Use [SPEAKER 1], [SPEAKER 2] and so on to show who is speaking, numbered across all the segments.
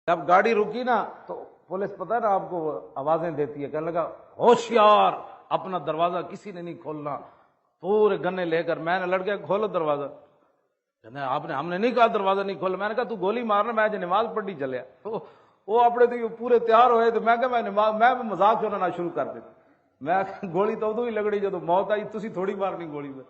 [SPEAKER 1] جب گاڑی رکی نا تو پولیس پتہ ہے نا آپ کو آوازیں دیتی ہے، کہنے لگا ہوشیار، اپنا دروازہ کسی نے نہیں کھولنا، پورے گنے لے کر میں نے لڑکے کھولو دروازہ، کہنا ہم نے نہیں کہا دروازہ نہیں کھولا، میں نے کہا تو گولی مارنا، میں جو نماز پڑھی چلیا، تو وہ اپنے تو پورے تیار ہوئے، تو میں کہا میں مذاق سننا شروع کر دیتا، میں گولی تو ادو ہی لگڑی جب موت آئی، تسی تھوڑی مارنی گولی میں۔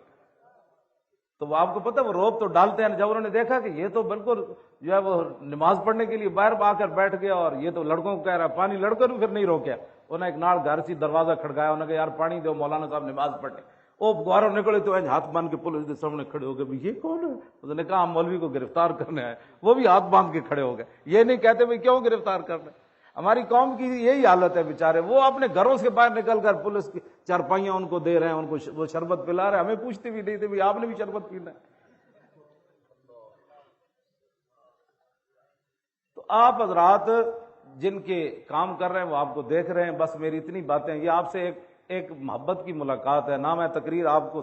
[SPEAKER 1] تو وہ آپ کو پتہ وہ روب تو ڈالتے ہیں، جب انہوں نے دیکھا کہ یہ تو بالکل جو ہے وہ نماز پڑھنے کے لیے باہر آ کر بیٹھ گیا اور یہ تو لڑکوں کو کہہ رہا ہے پانی، لڑکوں نے پھر نہیں روکیا، انہوں نے ایک نال گھر سے دروازہ کھڑکایا، انہوں نے کہا یار پانی دو، مولانا صاحب نماز پڑھنے، وہ گواروں نکلے تو ہاتھ باندھ کے پولیس کے سامنے کھڑے ہو گئے، یہ کون ہے؟ اس نے کہا ہم مولوی کو گرفتار کرنے آئے، وہ بھی ہاتھ باندھ کے کھڑے ہو گئے، یہ نہیں کہتے بھائی کیوں گرفتار کرنا۔ ہماری قوم کی یہی حالت ہے بیچارے، وہ اپنے گھروں سے باہر نکل کر پولیس کی چارپائیاں ان کو دے رہے ہیں، ان کو وہ شربت پلا رہے ہیں، ہمیں پوچھتے بھی نہیں تھے بھائی آپ نے بھی شربت پینا ہے۔ تو آپ حضرات جن کے کام کر رہے ہیں وہ آپ کو دیکھ رہے ہیں، بس میری اتنی باتیں، یہ آپ سے ایک محبت کی ملاقات ہے، نہ میں تقریر آپ کو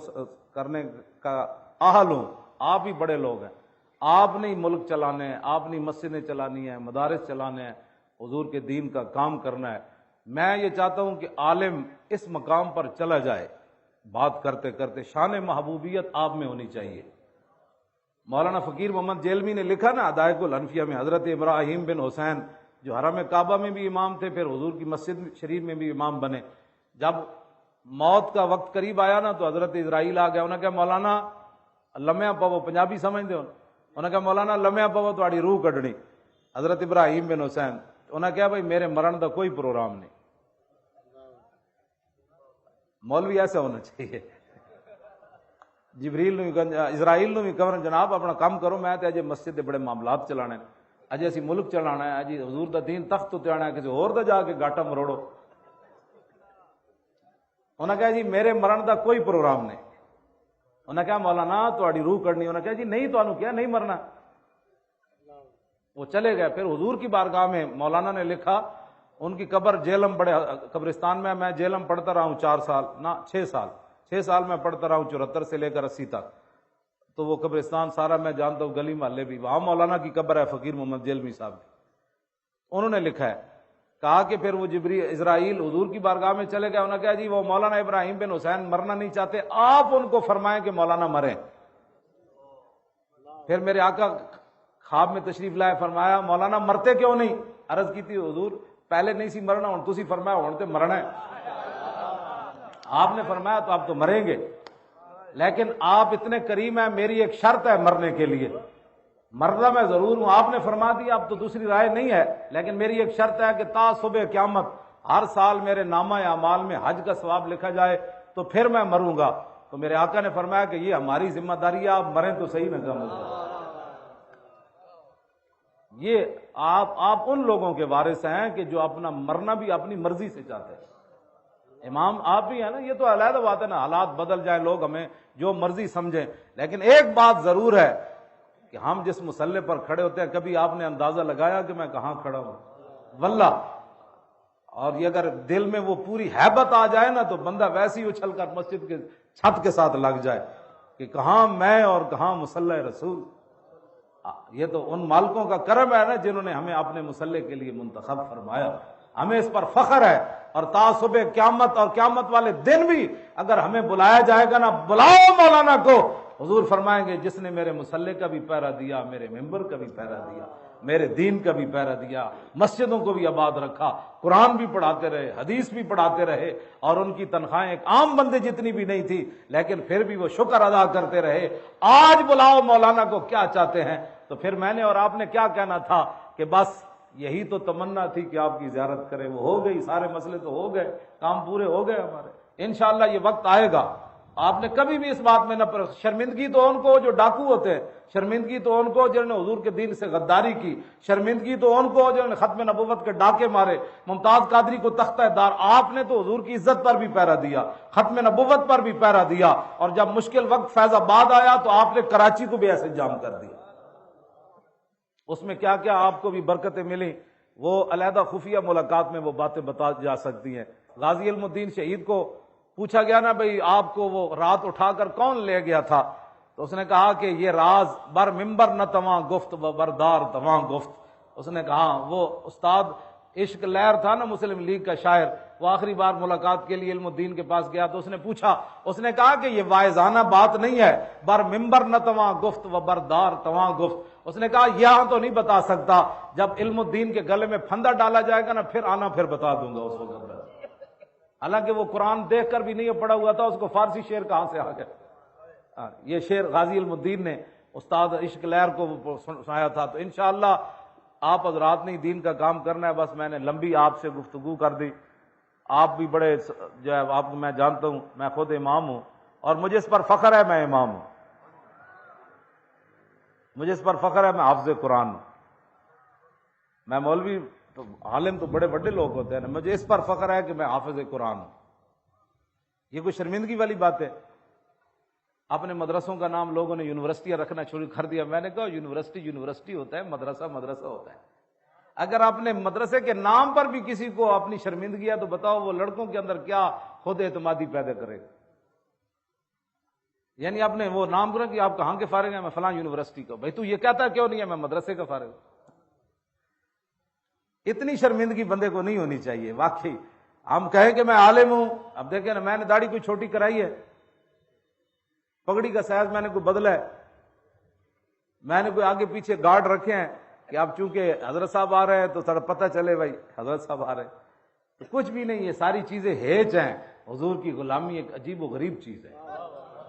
[SPEAKER 1] کرنے کا اہل ہوں، آپ ہی بڑے لوگ ہیں، آپ نے ملک چلانے ہیں، آپ نے مسجدیں چلانی ہیں، مدارس چلانے ہیں، حضور کے دین کا کام کرنا ہے۔ میں یہ چاہتا ہوں کہ عالم اس مقام پر چلا جائے، بات کرتے کرتے شان محبوبیت آپ میں ہونی چاہیے۔ مولانا فقیر محمد جیلمی نے لکھا نا حدائق الانفیہ میں، حضرت ابراہیم بن حسین جو حرم کعبہ میں بھی امام تھے، پھر حضور کی مسجد شریف میں بھی امام بنے، جب موت کا وقت قریب آیا نا تو حضرت اسرائیل آ گیا، انہوں نے کہا مولانا لمحہ پو، پنجابی سمجھتے ہو، انہوں نے کہا مولانا لمحہ پو تہاڈی روح کڈنی، حضرت ابراہیم بن حسین، انہوں نے کہا بھائی میرے مرن کا کوئی پروگرام نہیں۔ مولوی ایسا ہونا چاہیے، جبریل اسرائیل نو بھی کہن جناب اپنا کام کرو، میں تے اجے مسجد دے بڑے معاملات چلانے، اجے اسی ملک چلانا ہے، اجے حضور دا دین تخت تے آنا ہے، کسی اور دا جا کے گاٹا مروڑو۔ انہوں نے کہا جی میرے مرن دا کوئی پروگرام نہیں۔ انہوں نے کہا مولانا تہاڈی روح کڈنی، انہوں نے کہا جی نہیں تانوں کیا نہیں مرنا۔ وہ چلے گئے، پھر حضور کی بارگاہ میں مولانا نے لکھا، ان کی قبر جیلم بڑے قبرستان میں جیلم پڑھتا رہا ہوں 4 سال، نہ 6 سال میں پڑھتا رہا ہوں، 74 سے لے کر 80 تک، تو وہ قبرستان سارا میں جانتا ہوں، گلی محلے بھی، وہاں مولانا کی قبر ہے فقیر محمد جیلمی صاحب کی۔ انہوں نے لکھا ہے، کہا کہ پھر وہ اسرائیل حضور کی بارگاہ میں چلے گئے، انہوں نے کہا جی وہ مولانا ابراہیم بن حسین مرنا نہیں چاہتے، آپ ان کو فرمائیں کہ مولانا مریں۔ پھر میرے آقا خواب میں تشریف لائے، فرمایا مولانا مرتے کیوں نہیں؟ عرض کی تھی حضور پہلے نہیں سی مرنا، ہن تسی فرمایا ہن تے مرنا ہے۔ آپ نے فرمایا تو آپ تو مریں گے، لیکن آپ اتنے کریم ہیں، میری ایک شرط ہے مرنے کے لیے، مرنا میں ضرور ہوں، آپ نے فرما دیا اب تو دوسری رائے نہیں ہے، لیکن میری ایک شرط ہے کہ تا صبح قیامت ہر سال میرے نامہ اعمال میں حج کا ثواب لکھا جائے تو پھر میں مروں گا۔ تو میرے آقا نے فرمایا کہ یہ ہماری ذمہ داری ہے، آپ مریں تو صحیح نہ کم۔ یہ آپ ان لوگوں کے وارث ہیں کہ جو اپنا مرنا بھی اپنی مرضی سے چاہتے ہیں۔ امام آپ ہی ہیں نا، یہ تو علیحدہ بات ہے نا، حالات بدل جائیں، لوگ ہمیں جو مرضی سمجھیں، لیکن ایک بات ضرور ہے کہ ہم جس مسلح پر کھڑے ہوتے ہیں، کبھی آپ نے اندازہ لگایا کہ میں کہاں کھڑا ہوں؟ واللہ، اور یہ اگر دل میں وہ پوری ہیبت آ جائے نا تو بندہ ویسے ہی اچھل کر مسجد کے چھت کے ساتھ لگ جائے کہ کہاں میں اور کہاں مسلح رسول۔ یہ تو ان مالکوں کا کرم ہے نا جنہوں نے ہمیں اپنے مسلح کے لیے منتخب فرمایا، ہمیں اس پر فخر ہے، اور تا صبح قیامت اور قیامت والے دن بھی اگر ہمیں بلایا جائے گا نا، بلاؤ مولانا کو، حضور فرمائیں گے جس نے میرے مسلح کا بھی پہرا دیا، میرے ممبر کا بھی پہرا دیا، میرے دین کا بھی پہرا دیا، مسجدوں کو بھی آباد رکھا، قرآن بھی پڑھاتے رہے، حدیث بھی پڑھاتے رہے، اور ان کی تنخواہیں ایک عام بندے جتنی بھی نہیں تھی، لیکن پھر بھی وہ شکر ادا کرتے رہے۔ آج بلاؤ مولانا کو، کیا چاہتے ہیں؟ تو پھر میں نے اور آپ نے کیا کہنا تھا کہ بس یہی تو تمنا تھی کہ آپ کی زیارت کریں، وہ ہو گئی، سارے مسئلے تو ہو گئے، کام پورے ہو گئے ہمارے۔ انشاءاللہ یہ وقت آئے گا، آپ نے کبھی بھی اس بات میں نہ شرمندگی تو ان کو جو ڈاکو ہوتے ہیں، شرمندگی تو ان کو جنہوں نے حضور کے دین سے غداری کی، شرمندگی تو ان کو جنہوں نے ختم نبوت کے ڈاکے مارے، ممتاز قادری کو تختہ دار، آپ نے تو حضور کی عزت پر بھی پہرا دیا، ختم نبوت پر بھی پہرا دیا، اور جب مشکل وقت فیض آباد آیا تو آپ نے کراچی کو بھی ایسے جام کر دیا۔ اس میں کیا کیا آپ کو بھی برکتیں ملیں، وہ علیحدہ خفیہ ملاقات میں وہ باتیں بتا جا سکتی ہیں۔ غازی علم الدین شہید کو پوچھا گیا نا بھئی آپ کو وہ رات اٹھا کر کون لے گیا تھا، تو اس نے کہا کہ یہ راز بر ممبر نہ تواں گفت و بردار تواں گفت، اس نے کہا وہ استاد عشق لہر تھا نا مسلم لیگ کا شاعر، وہ آخری بار ملاقات کے لیے علم الدین کے پاس گیا تو اس نے پوچھا، اس نے کہا کہ یہ واعظانہ بات نہیں ہے، بر ممبر نہ تواں گفت و بردار تواں گفت. اس نے کہا یہاں تو نہیں بتا سکتا، جب علم الدین کے گلے میں پھندا ڈالا جائے گا نا پھر آنا، پھر بتا دوں گا اس وقت. حالانکہ وہ قرآن دیکھ کر بھی نہیں پڑھا ہوا تھا، اس کو فارسی شعر کہاں سے آ گیا. یہ شعر غازی علم الدین نے استاد عشق لہر کو سنایا تھا. تو انشاءاللہ آپ حضرات نے دین کا کام کرنا ہے. بس میں نے لمبی آپ سے گفتگو کر دی. آپ بھی بڑے جو ہے، آپ کو میں جانتا ہوں، میں خود امام ہوں اور مجھے اس پر فخر ہے میں امام ہوں، مجھے اس پر فخر ہے میں حافظ قرآن ہوں. میں مولوی تو عالم تو بڑے بڑے لوگ ہوتے ہیں نا، مجھے اس پر فخر ہے کہ میں حافظ قرآن ہوں. یہ کوئی شرمندگی والی بات ہے؟ اپنے مدرسوں کا نام لوگوں نے یونیورسٹیاں رکھنا شروع کر دیا. میں نے کہا یونیورسٹی ہوتا ہے، مدرسہ ہوتا ہے. اگر اپنے مدرسے کے نام پر بھی کسی کو اپنی شرمندگی ہے تو بتاؤ وہ لڑکوں کے اندر کیا خود اعتمادی پیدا کرے گا. یعنی آپ نے وہ نام کرا کہ آپ کہاں کے فارغ ہیں؟ میں فلاں یونیورسٹی کا. بھائی تو یہ کہتا کیوں نہیں ہے میں مدرسے کا فارغ ہوں؟ اتنی شرمندگی بندے کو نہیں ہونی چاہیے. واقعی ہم کہیں کہ میں عالم ہوں. اب دیکھیں نا، میں نے داڑھی کوئی چھوٹی کرائی ہے، پگڑی کا سائز میں نے کوئی بدلا ہے، میں نے کوئی آگے پیچھے گارڈ رکھے ہیں کہ اب چونکہ حضرت صاحب آ رہے ہیں تو تھوڑا پتہ چلے بھائی حضرت صاحب آ رہے ہیں. تو کچھ بھی نہیں، یہ ساری چیزیں ہیچ ہیں. حضور کی غلامی ایک عجیب و غریب چیز ہے،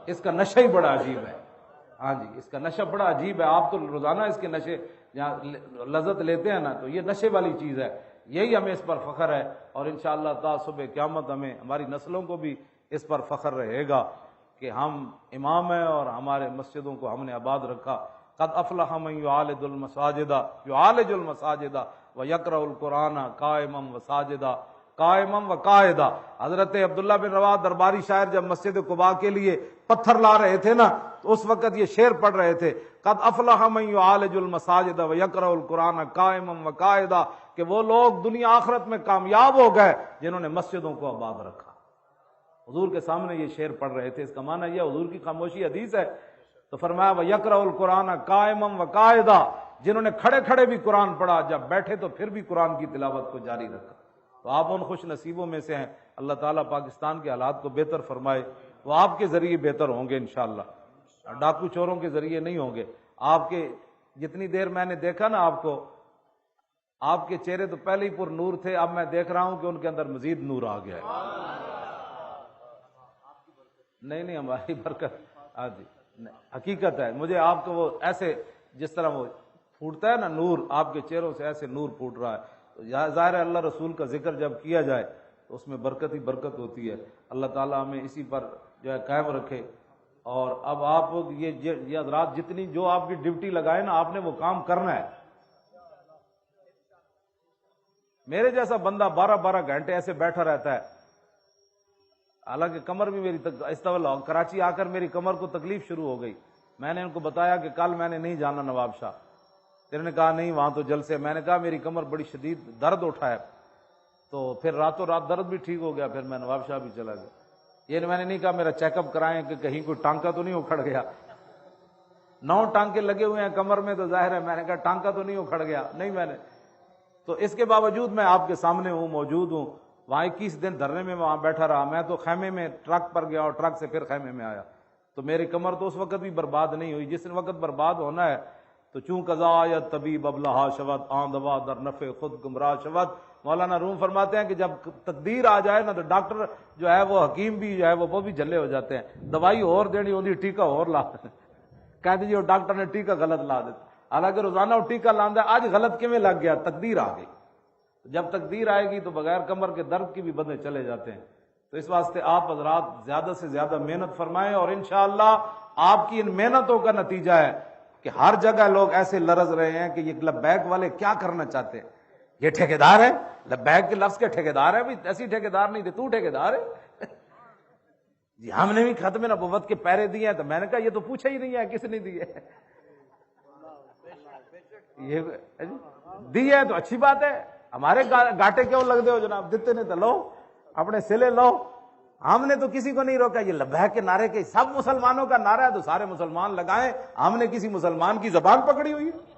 [SPEAKER 1] اس کا نشہ ہی بڑا عجیب ہے. ہاں جی، اس کا نشہ بڑا عجیب ہے. آپ تو روزانہ اس کے نشے جہاں لذت لیتے ہیں نا، تو یہ نشے والی چیز ہے. یہی ہمیں اس پر فخر ہے اور انشاءاللہ تا صبح قیامت ہماری نسلوں کو بھی اس پر فخر رہے گا کہ ہم امام ہیں اور ہمارے مسجدوں کو ہم نے آباد رکھا. قد افلح من یعالج المساجد ویقرأ القرآن قائما وساجدا قائما وقاعدا. حضرت عبداللہ بن رواحہ درباری شاعر جب مسجد قباء کے لیے پتھر لا رہے تھے نا تو اس وقت یہ شعر پڑھ رہے تھے، قد افلح من یعالج المساجد ویقرأ القرآن قائما وقاعدا، کہ وہ لوگ دنیا آخرت میں کامیاب ہو گئے جنہوں نے مسجدوں کو آباد رکھا. حضور کے سامنے یہ شعر پڑھ رہے تھے. اس کا معنی یہ حضور کی خاموشی حدیث ہے. تو فرمایا وَيَقْرَأُ الْقُرْآنَ قَائِمًا وَقَاعِدًا، جنہوں نے کھڑے کھڑے بھی قرآن پڑھا، جب بیٹھے تو پھر بھی قرآن کی تلاوت کو جاری رکھا. تو آپ ان خوش نصیبوں میں سے ہیں. اللہ تعالیٰ پاکستان کے حالات کو بہتر فرمائے. وہ آپ کے ذریعے بہتر ہوں گے انشاءاللہ، ڈاکو چوروں کے ذریعے نہیں ہوں گے. آپ کے جتنی دیر میں نے دیکھا نا آپ کو، آپ کے چہرے تو پہلے ہی پر نور تھے، اب میں دیکھ رہا ہوں کہ ان کے اندر مزید نور آ گیا ہے. نہیں ہماری برکت. ہاں جی، حقیقت ہے. مجھے آپ کو وہ ایسے جس طرح وہ پھوٹتا ہے نا نور، آپ کے چہروں سے ایسے نور پھوٹ رہا ہے. تو ظاہر ہے اللہ رسول کا ذکر جب کیا جائے تو اس میں برکت ہی برکت ہوتی ہے. اللہ تعالیٰ ہمیں اسی پر جو ہے قائم رکھے. اور اب آپ یہ حضرات جتنی جو آپ کی ڈیوٹی لگائے نا، آپ نے وہ کام کرنا ہے. میرے جیسا بندہ 12 گھنٹے ایسے بیٹھا رہتا ہے، حالانکہ کمر بھی میری کراچی آ کر میری کمر کو تکلیف شروع ہو گئی. میں نے ان کو بتایا کہ کل میں نے نہیں جانا نواب شاہ. انہوں نے کہا نہیں وہاں تو جلسے. میں نے کہا میری کمر بڑی شدید درد اٹھا ہے. تو پھر راتوں رات درد بھی ٹھیک ہو گیا، پھر میں نواب شاہ بھی چلا گیا. یہ میں نے نہیں کہا میرا چیک اپ کرائیں کہ کہیں کوئی ٹانکا تو نہیں اکھڑ گیا. 9 ٹانکے لگے ہوئے ہیں کمر میں، تو ظاہر ہے میں نے کہا ٹانکا تو نہیں اکھڑ گیا. نہیں میں نے تو اس کے باوجود میں آپ کے سامنے ہوں، موجود ہوں. وہاں 21 دن دھرنے میں وہاں بیٹھا رہا. میں تو خیمے میں ٹرک پر گیا اور ٹرک سے پھر خیمے میں آیا. تو میری کمر تو اس وقت بھی برباد نہیں ہوئی. جس وقت برباد ہونا ہے تو چوں قضا آیت طبیب ابلہا شود آن دوا در نفع خود گمراہ شود. مولانا روم فرماتے ہیں کہ جب تقدیر آ جائے نا تو ڈاکٹر جو ہے وہ حکیم بھی جو ہے وہ بھی جھلے ہو جاتے ہیں. دوائی اور دینی ہوتی، ٹیکا اور لا کہہ دیجیے وہ ڈاکٹر نے ٹیکا غلط لا دیتا. حالانکہ روزانہ وہ ٹیکا لاندہ آج غلط کیویں لگ گیا؟ تقدیر آ گئی. جب تقدیر آئے گی تو بغیر کمر کے درد کی بھی بندے چلے جاتے ہیں. تو اس واسطے آپ حضرات زیادہ سے زیادہ محنت فرمائیں اور انشاءاللہ آپ کی ان محنتوں کا نتیجہ ہے کہ ہر جگہ لوگ ایسے لرز رہے ہیں کہ یہ لبیک والے کیا کرنا چاہتے ہیں. یہ ٹھیکیدار ہے، لبیک کے لفظ کے ٹھیکیدار ہے. بھائی ایسی ٹھیکیدار نہیں تھے، تو ٹھیکیدار ہے. جی ہم نے بھی ختم نبوت کے پیرے دیے ہیں. تو میں نے کہا یہ تو پوچھا ہی نہیں ہے کس نے دیے. یہ دیے تو اچھی بات ہے. ہمارے گاٹے کیوں لگ دے ہو جناب؟ دیتے نہیں تو لو، اپنے سلے لو. ہم نے تو کسی کو نہیں روکا. یہ لبیک کے نعرے کے سب مسلمانوں کا نعرہ ہے تو سارے مسلمان لگائیں. ہم نے کسی مسلمان کی زبان پکڑی ہوئی ہے؟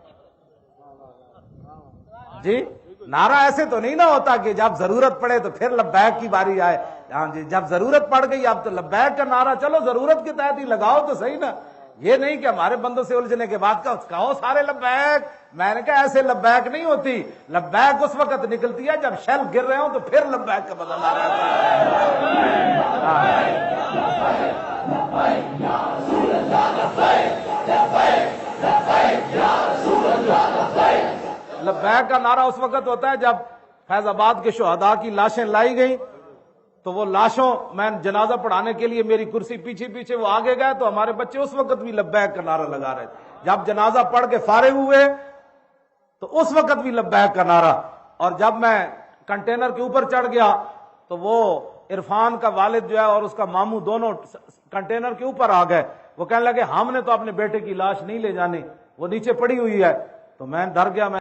[SPEAKER 1] جی نعرہ ایسے تو نہیں نہ ہوتا کہ جب ضرورت پڑے تو پھر لبیک کی باری آئے. ہاں جی جب ضرورت پڑ گئی اب تو لبیک کا نعرہ چلو ضرورت کے تحت ہی لگاؤ تو صحیح نا. یہ نہیں کہ ہمارے بندوں سے الجھنے کے بعد کہو سارے لبیک. میں نے کہا ایسے لبیک نہیں ہوتی. لبیک اس وقت نکلتی ہے جب شیل گر رہے ہوں تو پھر لبیک کا بدل آ رہا ہے. لبیک کا نعرہ اس وقت ہوتا ہے جب فیض آباد کے شہداء کی لاشیں لائی گئیں تو وہ لاشوں میں جنازہ پڑھانے کے لیے میری کرسی پیچھے پیچھے وہ آگے گئے تو ہمارے بچے اس وقت بھی لبیک کا نعرہ لگا رہے تھے. جب جنازہ پڑھ کے فارغ ہوئے تو اس وقت بھی لبیک کا نعرہ. اور جب میں کنٹینر کے اوپر چڑھ گیا تو وہ عرفان کا والد جو ہے اور اس کا ماموں دونوں کنٹینر کے اوپر آ گئے. وہ کہنے لگے ہم نے تو اپنے بیٹے کی لاش نہیں لے جانی, وہ نیچے پڑی ہوئی ہے. تو میں ڈر گیا. میں